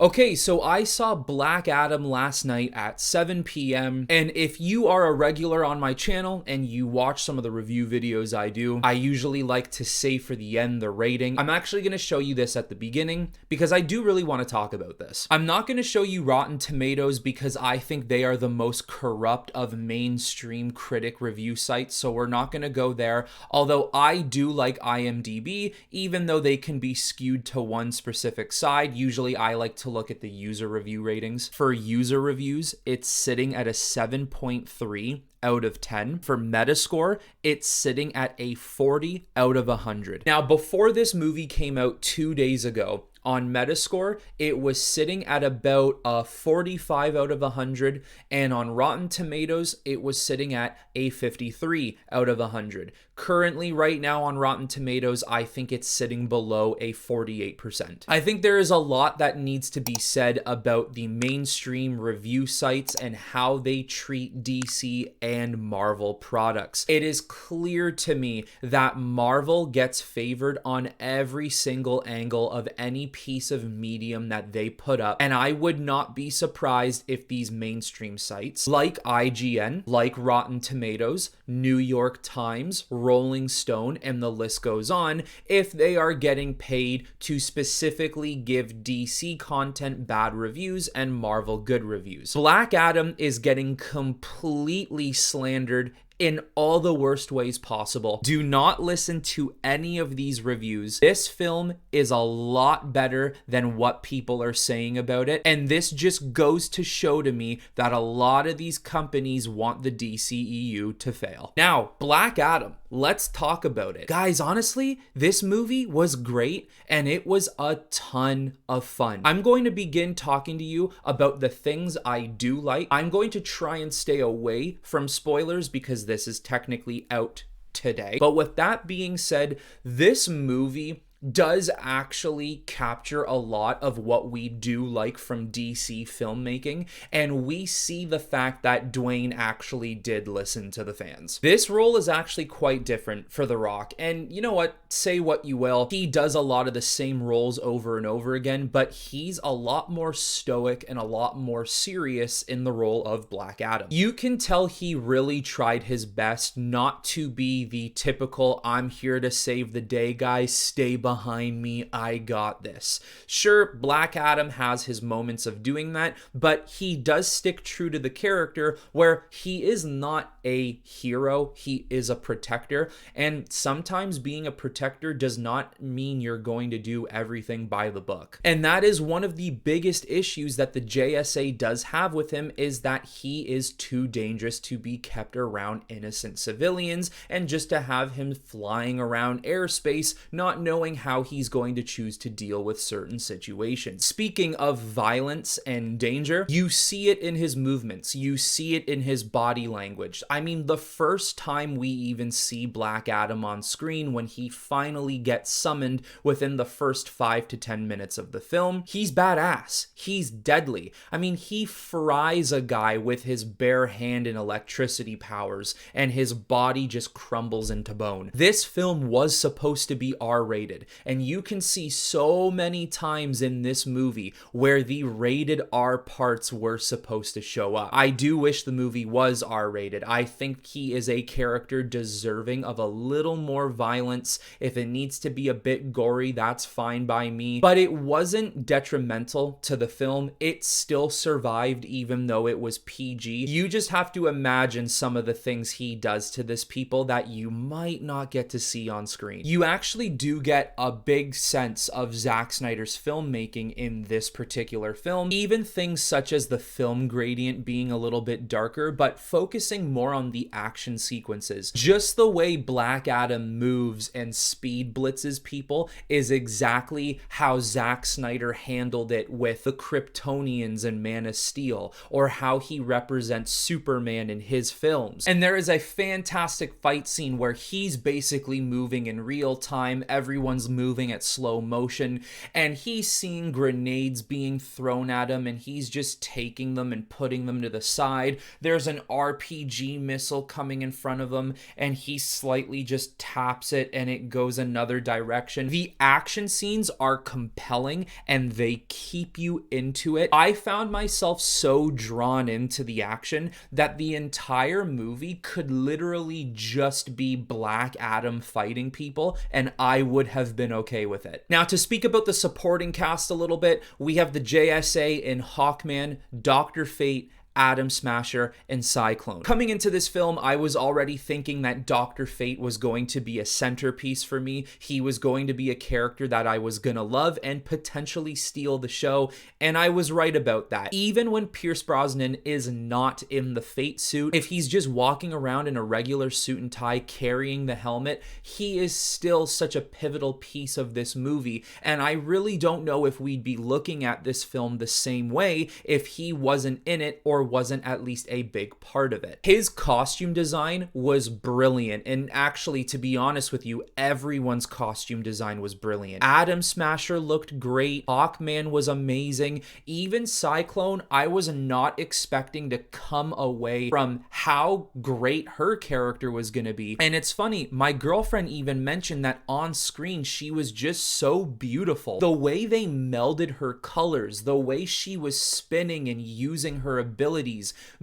Okay, so I saw Black Adam last night at 7 p.m. And if you are a regular on my channel and you watch some of the review videos I do, I usually like to save for the end the rating. I'm actually going to show you this at the beginning because I do really want to talk about this. I'm not going to show you Rotten Tomatoes because I think they are the most corrupt of mainstream critic review sites, so we're not going to go there. Although I do like IMDb, even though they can be skewed to one specific side. Usually I like to look at the user review ratings. For user reviews, it's sitting at a 7.3 out of 10. For Metascore, it's sitting at a 40 out of 100. Now, before this movie came out 2 days ago, on Metascore, it was sitting at about a 45 out of 100, and on Rotten Tomatoes, it was sitting at a 53 out of 100. Currently, right now on Rotten Tomatoes, I think it's sitting below a 48%. I think there is a lot that needs to be said about the mainstream review sites and how they treat DC and Marvel products. It is clear to me that Marvel gets favored on every single angle of any piece of medium that they put up, and I would not be surprised if these mainstream sites like IGN, like Rotten Tomatoes, New York Times, Rolling Stone, and the list goes on, if they are getting paid to specifically give DC content bad reviews and Marvel good reviews. Black Adam is getting completely slandered in all the worst ways possible. Do not listen to any of these reviews. This film is a lot better than what people are saying about it, and this just goes to show to me that a lot of these companies want the DCEU to fail. Now, Black Adam, let's talk about it. Guys, honestly, this movie was great, and it was a ton of fun. I'm going to begin talking to you about the things I do like. I'm going to try and stay away from spoilers because this is technically out today. But with that being said, this movie does actually capture a lot of what we do like from DC filmmaking, and we see the fact that Dwayne actually did listen to the fans. This role is actually quite different for The Rock, and you know what? Say what you will, he does a lot of the same roles over and over again, but he's a lot more stoic and a lot more serious in the role of Black Adam. You can tell he really tried his best not to be the typical "I'm here to save the day, guys, stay behind me, I got this." Sure, Black Adam has his moments of doing that, but he does stick true to the character where he is not a hero, he is a protector, and sometimes being a protector does not mean you're going to do everything by the book. And that is one of the biggest issues that the JSA does have with him, is that he is too dangerous to be kept around innocent civilians, and just to have him flying around airspace not knowing how he's going to choose to deal with certain situations. Speaking of violence and danger, you see it in his movements, you see it in his body language. I mean, the first time we even see Black Adam on screen, when he finally gets summoned within the first 5 to 10 minutes of the film, he's badass. He's deadly. I mean, he fries a guy with his bare hand and electricity powers, and his body just crumbles into bone. This film was supposed to be R-rated, and you can see so many times in this movie where the rated R parts were supposed to show up. I do wish the movie was R-rated. I think he is a character deserving of a little more violence. If it needs to be a bit gory, that's fine by me, but it wasn't detrimental to the film. It still survived even though it was PG. You just have to imagine some of the things he does to this people that you might not get to see on screen. You actually do get a big sense of Zack Snyder's filmmaking in this particular film, even things such as the film gradient being a little bit darker, but focusing more on the action sequences. Just the way Black Adam moves and speed blitzes people is exactly how Zack Snyder handled it with the Kryptonians in Man of Steel, or how he represents Superman in his films. And there is a fantastic fight scene where he's basically moving in real time, everyone's moving at slow motion, and he's seeing grenades being thrown at him, and he's just taking them and putting them to the side. There's an RPG missile coming in front of him, and he slightly just taps it and it goes another direction. The action scenes are compelling and they keep you into it. I found myself so drawn into the action that the entire movie could literally just be Black Adam fighting people, and I would have been okay with it. Now, to speak about the supporting cast a little bit, we have the JSA in Hawkman, Dr. Fate, Atom Smasher, and Cyclone. Coming into this film, I was already thinking that Dr. Fate was going to be a centerpiece for me. He was going to be a character that I was gonna love and potentially steal the show, and I was right about that. Even when Pierce Brosnan is not in the Fate suit, if he's just walking around in a regular suit and tie carrying the helmet, he is still such a pivotal piece of this movie, and I really don't know if we'd be looking at this film the same way if he wasn't in it or wasn't at least a big part of it. His costume design was brilliant, and actually, to be honest with you, everyone's costume design was brilliant. Atom Smasher looked great, Hawkman was amazing, even Cyclone, I was not expecting to come away from how great her character was gonna be. And it's funny, my girlfriend even mentioned that on screen she was just so beautiful. The way they melded her colors, the way she was spinning and using her abilities,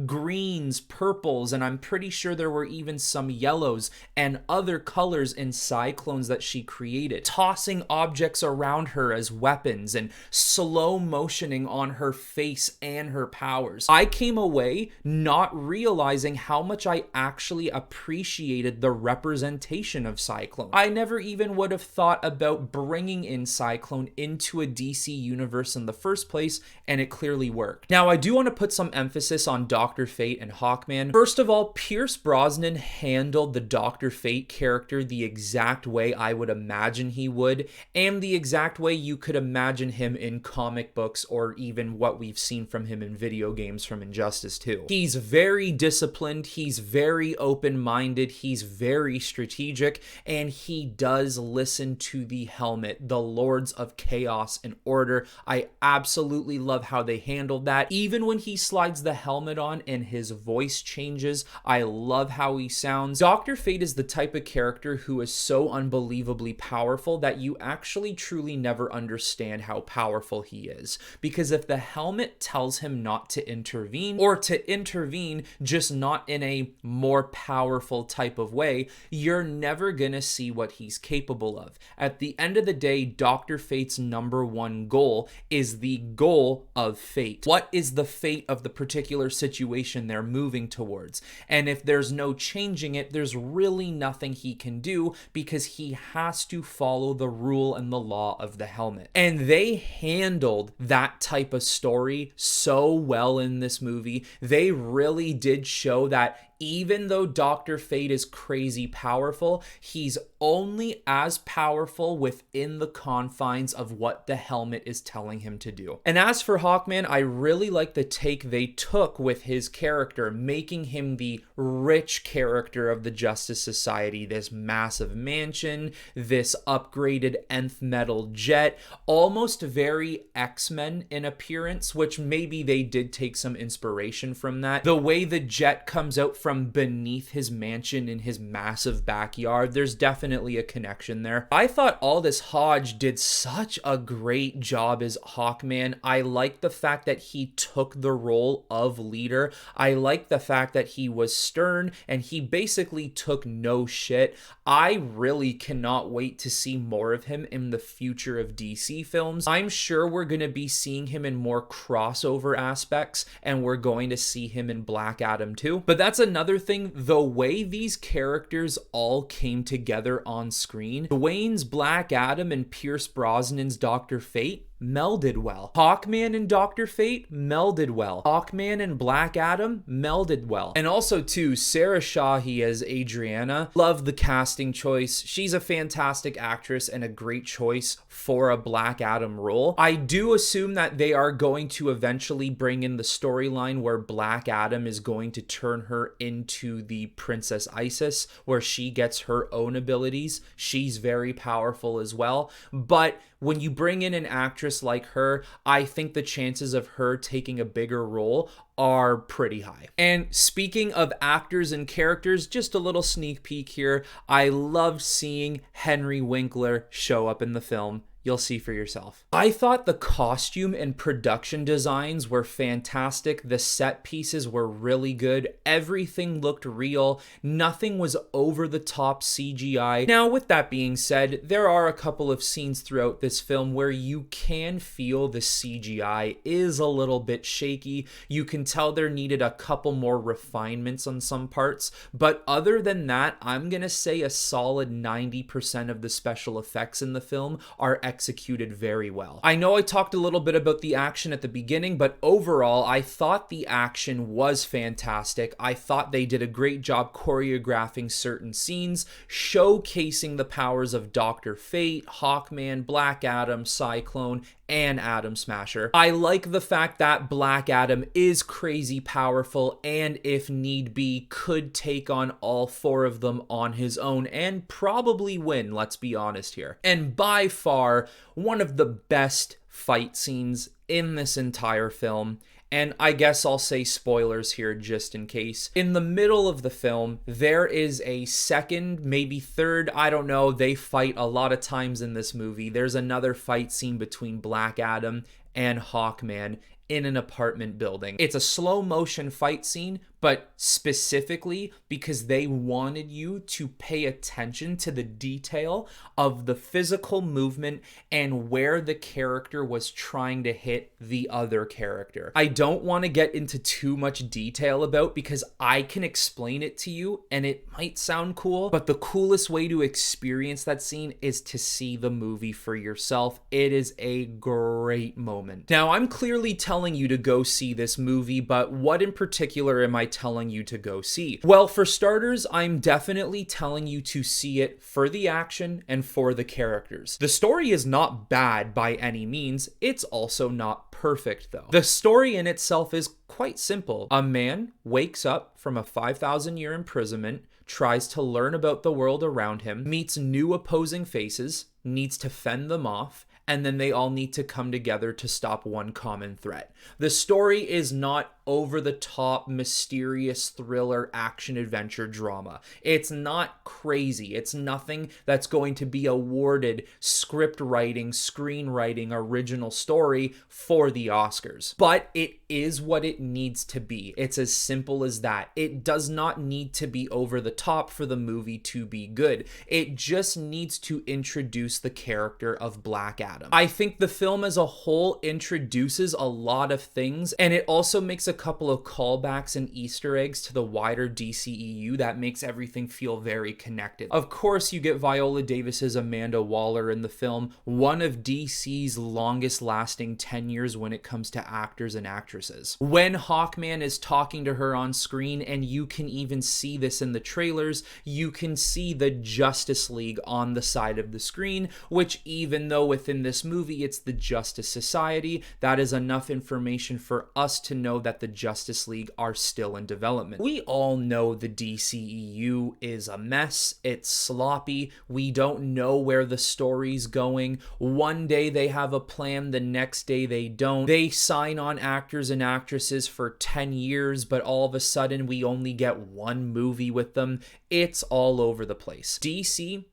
greens, purples, and I'm pretty sure there were even some yellows and other colors in Cyclones that she created, tossing objects around her as weapons and slow motioning on her face and her powers. I came away not realizing how much I actually appreciated the representation of Cyclone. I never even would have thought about bringing in Cyclone into a DC universe in the first place, and it clearly worked. Now, I do want to put some emphasis on Dr. Fate and Hawkman. First of all, Pierce Brosnan handled the Dr. Fate character the exact way I would imagine he would, and the exact way you could imagine him in comic books or even what we've seen from him in video games from Injustice 2. He's very disciplined, he's very open-minded, he's very strategic, and he does listen to the helmet, the Lords of Chaos and Order. I absolutely love how they handled that. Even when he slides the helmet on and his voice changes, I love how he sounds. Dr. Fate is the type of character who is so unbelievably powerful that you actually truly never understand how powerful he is. Because if the helmet tells him not to intervene, or to intervene just not in a more powerful type of way, you're never gonna see what he's capable of. At the end of the day, Dr. Fate's number one goal is the goal of fate. What is the fate of the particular situation they're moving towards? And if there's no changing it, there's really nothing he can do because he has to follow the rule and the law of the helmet. And they handled that type of story so well in this movie. They really did show that even though Dr. Fate is crazy powerful, he's only as powerful within the confines of what the helmet is telling him to do. And as for Hawkman, I really like the take they took with his character, making him the rich character of the Justice Society, this massive mansion, this upgraded nth metal jet, almost very X-Men in appearance, which maybe they did take some inspiration from that. The way the jet comes out from beneath his mansion in his massive backyard, there's definitely a connection there. I thought Aldous Hodge did such a great job as Hawkman. I like the fact that he took the role of leader. I like the fact that he was stern and he basically took no shit. I really cannot wait to see more of him in the future of DC films. I'm sure we're going to be seeing him in more crossover aspects, and we're going to see him in Black Adam too. But that's another thing, the way these characters all came together on screen, Dwayne's Black Adam and Pierce Brosnan's Dr. Fate, melded well. Hawkman and Dr. Fate melded well. Hawkman and Black Adam melded well. And also too, Sarah Shahi as Adriana, love the casting choice. She's a fantastic actress and a great choice for a Black Adam role. I do assume that they are going to eventually bring in the storyline where Black Adam is going to turn her into the Princess Isis, where she gets her own abilities. She's very powerful as well. But when you bring in an actress like her, I think the chances of her taking a bigger role are pretty high. And speaking of actors and characters, just a little sneak peek here. I loved seeing Henry Winkler show up in the film. You'll see for yourself. I thought the costume and production designs were fantastic. The set pieces were really good. Everything looked real. Nothing was over the top CGI. Now, with that being said, there are a couple of scenes throughout this film where you can feel the CGI is a little bit shaky. You can tell there needed a couple more refinements on some parts. But other than that, I'm gonna say a solid 90% of the special effects in the film are executed very well. I know I talked a little bit about the action at the beginning, but overall, I thought the action was fantastic. I thought they did a great job choreographing certain scenes, showcasing the powers of Dr. Fate, Hawkman, Black Adam, Cyclone, and Atom Smasher. I like the fact that Black Adam is crazy powerful and, if need be, could take on all four of them on his own and probably win, let's be honest here. And by far, one of the best fight scenes in this entire film. And I guess I'll say spoilers here just in case. In the middle of the film, there is a second, maybe third, I don't know, they fight a lot of times in this movie. There's another fight scene between Black Adam and Hawkman in an apartment building. It's a slow motion fight scene, but specifically because they wanted you to pay attention to the detail of the physical movement and where the character was trying to hit the other character. I don't want to get into too much detail about, because I can explain it to you and it might sound cool, but the coolest way to experience that scene is to see the movie for yourself. It is a great moment. Now, I'm clearly telling you to go see this movie, but what in particular am I telling you to go see? Well, for starters, I'm definitely telling you to see it for the action and for the characters. The story is not bad by any means. It's also not perfect though. The story in itself is quite simple. A man wakes up from a 5,000-year imprisonment, tries to learn about the world around him, meets new opposing faces, needs to fend them off, and then they all need to come together to stop one common threat. The story is not over-the-top, mysterious thriller, action-adventure drama. It's not crazy. It's nothing that's going to be awarded script writing, screenwriting, original story for the Oscars. But it is what it needs to be. It's as simple as that. It does not need to be over the top for the movie to be good. It just needs to introduce the character of Black Adam. I think the film as a whole introduces a lot of things, and it also makes a couple of callbacks and Easter eggs to the wider DCEU that makes everything feel very connected. Of course, you get Viola Davis's Amanda Waller in the film, one of DC's longest lasting tenures when it comes to actors and actresses. When Hawkman is talking to her on screen, and you can even see this in the trailers, you can see the Justice League on the side of the screen, which, even though within this movie it's the Justice Society, that is enough information for us to know that the Justice League are still in development. We all know the DCEU is a mess. It's sloppy. We don't know where the story's going. One day they have a plan, the next day they don't. They sign on actors and actresses for 10 years, but all of a sudden we only get one movie with them. It's all over the place. DC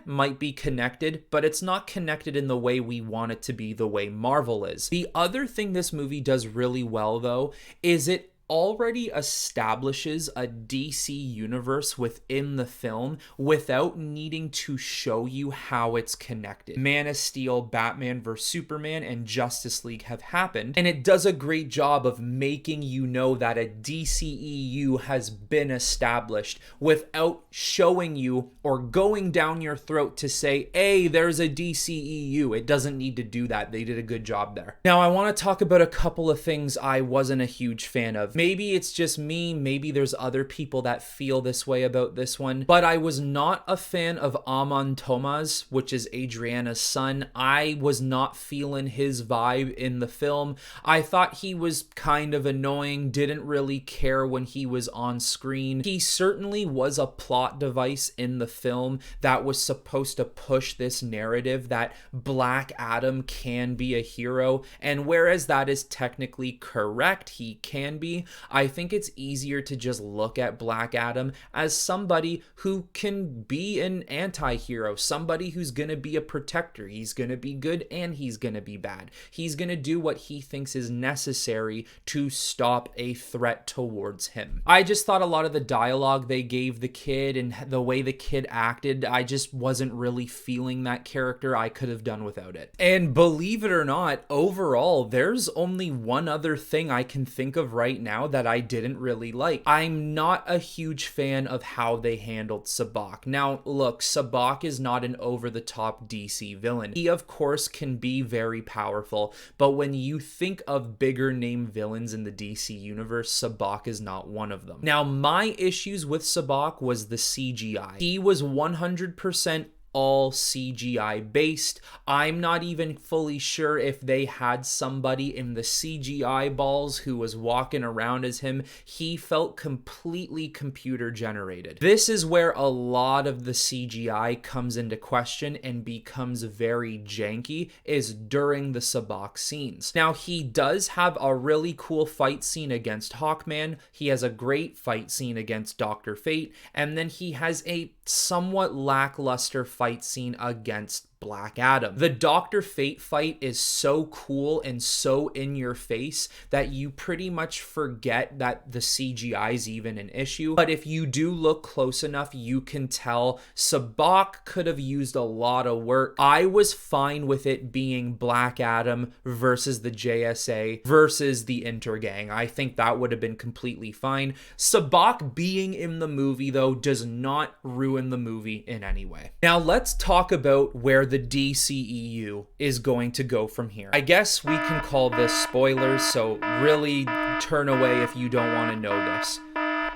might be connected, but it's not connected in the way we want it to be, the way Marvel is. The other thing this movie does really well, though, is it already establishes a DC universe within the film without needing to show you how it's connected. Man of Steel, Batman vs Superman, and Justice League have happened, and it does a great job of making you know that a DCEU has been established without showing you or going down your throat to say, hey, there's a DCEU. It doesn't need to do that. They did a good job there. Now, I want to talk about a couple of things I wasn't a huge fan of. Maybe it's just me, maybe there's other people that feel this way about this one, but I was not a fan of Amon Thomas, which is Adriana's son. I was not feeling his vibe in the film. I thought he was kind of annoying, didn't really care when he was on screen. He certainly was a plot device in the film that was supposed to push this narrative that Black Adam can be a hero, and whereas that is technically correct, he can be, I think it's easier to just look at Black Adam as somebody who can be an anti-hero, somebody who's gonna be a protector. He's gonna be good and he's gonna be bad. He's gonna do what he thinks is necessary to stop a threat towards him. I just thought a lot of the dialogue they gave the kid and the way the kid acted, I just wasn't really feeling that character. I could have done without it. And believe it or not, overall, there's only one other thing I can think of right now that I didn't really like. I'm not a huge fan of how they handled Sabbac. Now, look, Sabbac is not an over-the-top DC villain. He, of course, can be very powerful, but when you think of bigger name villains in the DC universe, Sabbac is not one of them. Now, my issues with Sabbac was the CGI. He was 100% all CGI based. I'm not even fully sure if they had somebody in the CGI balls who was walking around as him. He felt completely computer generated. This is where a lot of the CGI comes into question and becomes very janky, is during the Sabbac scenes. Now, he does have a really cool fight scene against Hawkman. He has a great fight scene against Dr. Fate, and then he has a somewhat lackluster fight scene against Black Adam. The Dr. Fate fight is so cool and so in your face that you pretty much forget that the CGI is even an issue. But if you do look close enough, you can tell Sabbac could have used a lot of work. I was fine with it being Black Adam versus the JSA versus the Intergang. I think that would have been completely fine. Sabbac being in the movie, though, does not ruin the movie in any way. Now, let's talk about where the DCEU is going to go from here. I guess we can call this spoilers, so really turn away if you don't want to know this.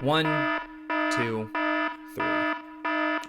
1, 2, 3.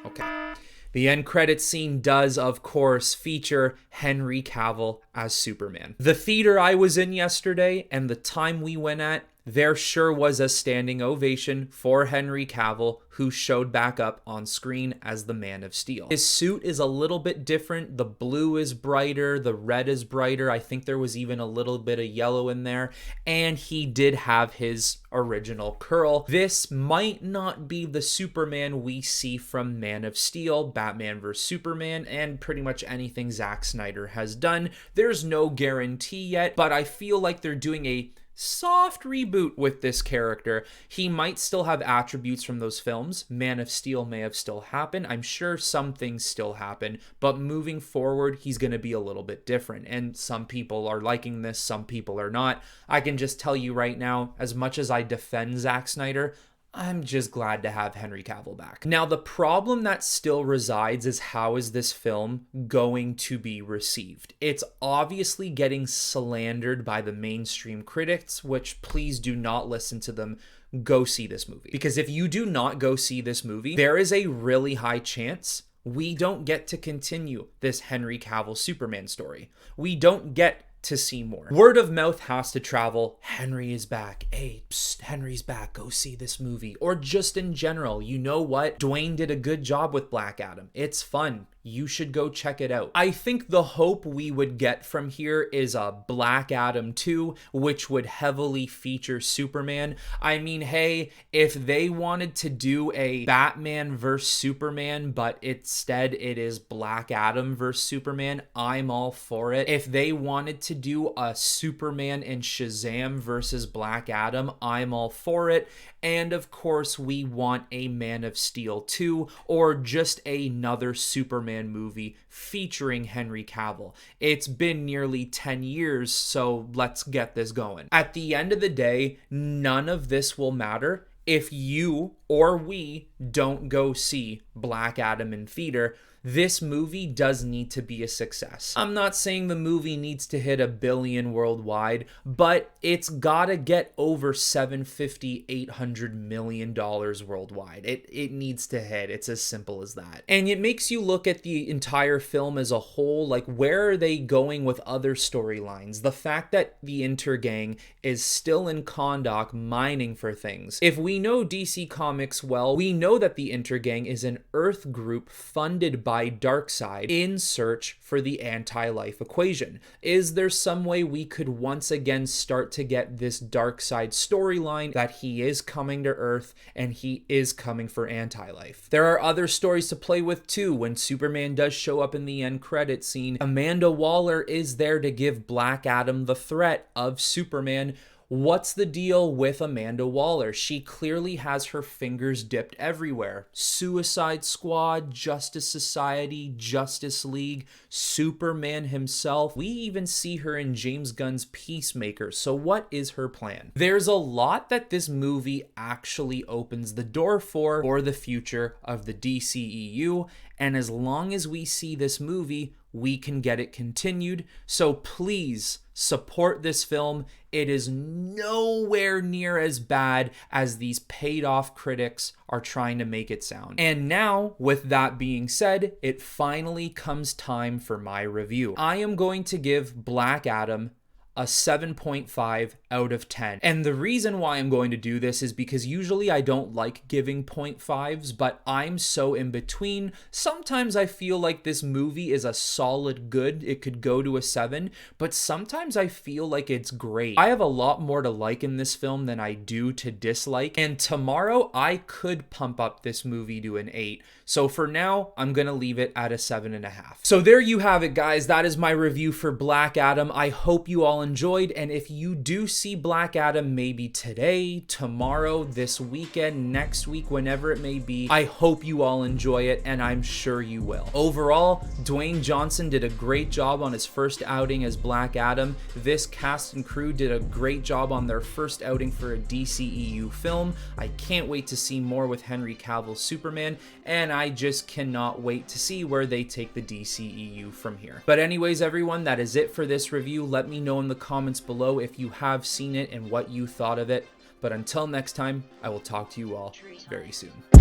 Okay. The end credits scene does, of course, feature Henry Cavill as Superman. The theater I was in yesterday and the time we went at, there sure was a standing ovation for Henry Cavill, who showed back up on screen as the Man of Steel. His suit is a little bit different. The blue is brighter, the red is brighter. I think there was even a little bit of yellow in there. And he did have his original curl. This might not be the Superman we see from Man of Steel, Batman vs Superman, and pretty much anything Zack Snyder has done. There's no guarantee yet, but I feel like they're doing a soft reboot with this character. He might still have attributes from those films. Man of Steel may have still happened. I'm sure some things still happen, but moving forward, he's going to be a little bit different. And some people are liking this, some people are not. I can just tell you right now, as much as I defend Zack Snyder, I'm just glad to have Henry Cavill back. Now, the problem that still resides is how is this film going to be received? It's obviously getting slandered by the mainstream critics, which please do not listen to them. Go see this movie. Because if you do not go see this movie, there is a really high chance we don't get to continue this Henry Cavill Superman story. We don't get to see more. Word of mouth has to travel. Henry is back. Hey, psst, Henry's back. Go see this movie. Or just in general, you know what? Dwayne did a good job with Black Adam. It's fun. you should go check it out. I think the hope we would get from here is a Black Adam 2, which would heavily feature Superman. I mean, hey, if they wanted to do a Batman vs. Superman, but instead it is Black Adam vs. Superman, I'm all for it. If they wanted to do a Superman and Shazam versus Black Adam, I'm all for it. And of course, we want a Man of Steel 2, or just another Superman movie featuring Henry Cavill. It's been nearly 10 years, so let's get this going. At the end of the day, none of this will matter if you or we don't go see Black Adam in theater. This movie does need to be a success. I'm not saying the movie needs to hit $1 billion worldwide, but it's gotta get over $750-800 million worldwide. It needs to hit. It's as simple as that. And it makes you look at the entire film as a whole, like where are they going with other storylines? The fact that the Intergang is still in Kahndaq mining for things. If we know DC Comics well, we know that the Intergang is an Earth group funded by Darkseid in search for the anti-life equation. Is there some way we could once again start to get this Darkseid storyline that he is coming to Earth and he is coming for anti-life? There are other stories to play with too. When Superman does show up in the end credit scene, Amanda Waller is there to give Black Adam the threat of Superman. What's the deal with Amanda Waller? She clearly has her fingers dipped everywhere. Suicide Squad, Justice Society, Justice League, Superman himself. We even see her in James Gunn's Peacemaker. So what is her plan? There's a lot that this movie actually opens the door for the future of the DCEU. And as long as we see this movie, we can get it continued. So please support this film. It is nowhere near as bad as these paid off critics are trying to make it sound. And now, with that being said, it finally comes time for my review. I am going to give Black Adam a 7.5 out of 10. And the reason why I'm going to do this is because usually I don't like giving 0.5s, but I'm so in between. Sometimes I feel like this movie is a solid good. It could go to a 7, but sometimes I feel like it's great. I have a lot more to like in this film than I do to dislike, and tomorrow I could pump up this movie to an 8. So for now, I'm gonna leave it at a 7.5. So there you have it, guys. That is my review for Black Adam. I hope you all enjoyed, and if you do see Black Adam maybe today, tomorrow, this weekend, next week, whenever it may be, I hope you all enjoy it, and I'm sure you will. Overall, Dwayne Johnson did a great job on his first outing as Black Adam. This cast and crew did a great job on their first outing for a DCEU film. I can't wait to see more with Henry Cavill's Superman, and I just cannot wait to see where they take the DCEU from here. But anyways, everyone, that is it for this review. Let me know in the comments below if you have seen it and what you thought of it. But until next time, I will talk to you all very soon.